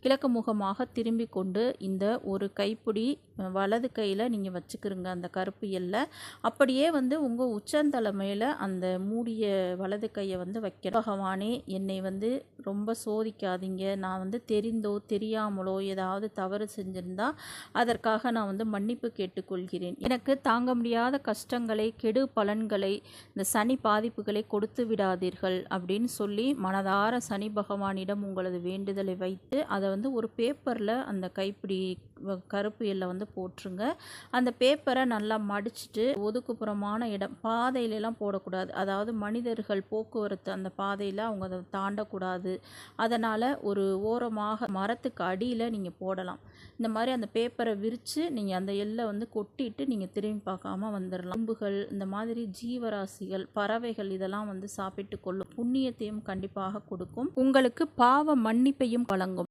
கிழக்கு முகமாக திரும்பி கொண்டு இந்த ஒரு கைப்பிடி வலது கையில் நீங்கள் வச்சுக்கிறங்க அந்த கருப்பு எல்லை. அப்படியே உங்கள் உச்சந்தலை மேலே அந்த மூடிய வலது கையை வைக்கணும். பகவானே, என்னை ரொம்ப சோதிக்காதீங்க. நான் தெரிந்தோ தெரியாமலோ ஏதாவது தவறு செஞ்சிருந்தா அதற்காக நான் மன்னிப்பு கேட்டுக்கொள்கிறேன். எனக்கு தாங்க முடியாத கஷ்டங்களை, கெடு பலன்களை, இந்த சனி பாதிப்புகளை கொடுத்து விடாதீர்கள் அப்படின்னு சொல்லி மனதார சனி பகவானிடம் உங்களது வேண்டுதலை வைத்து அதை ஒரு பேப்பரில் அந்த கைப்பிடி கருப்பு எல்லை போட்டுருங்க. அந்த பேப்பரை நல்லா மடிச்சுட்டு ஒதுக்குப்புறமான இடம், பாதையிலலாம் போடக்கூடாது. அதாவது மனிதர்கள் போக்குவரத்து அந்த பாதையில் அவங்க அதை தாண்டக்கூடாது. அதனால் ஒரு ஓரமாக மரத்துக்கு அடியில் நீங்கள் போடலாம். இந்த மாதிரி அந்த பேப்பரை விரித்து நீங்கள் அந்த எல்லை கொட்டிட்டு நீங்கள் திரும்பி பார்க்காம வந்துடலாம். எறும்புகள், இந்த மாதிரி ஜீவராசிகள், பறவைகள் இதெல்லாம் சாப்பிட்டு கொள்ளும். புண்ணியத்தையும் கண்டிப்பாக கொடுக்கும். உங்களுக்கு பாவ மன்னிப்பையும் வழங்கும்.